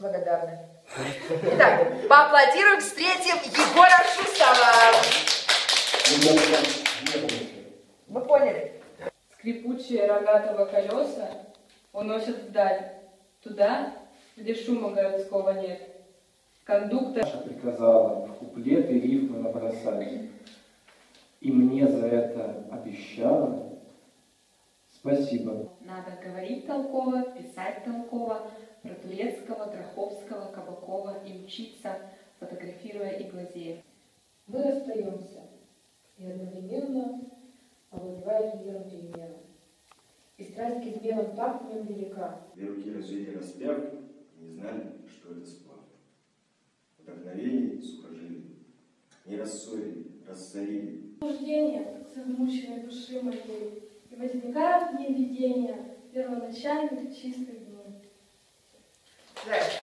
благодарны. Итак, поаплодируем, встретим Егора Шустова. Вы поняли? Скрипучие рогатого колеса уносят вдаль, туда, где шума городского нет. Кондуктор приказала в куплеты рифмы набросать, и мне за это обещала спасибо. Надо говорить толково, писать толково, про Турецкого, Гроховского, Кабакова и учиться, фотографируя и глазея. Мы расстаемся и одновременно овладевает миром перемена. И страсть к изменам так в нем велика. Две руки развели распяв и не знали, что это сплав. Вдохновение сухожилий не рассорили, рассорили. Рождение замученной души моей, и возникают мне видения первоначальных чистых дней.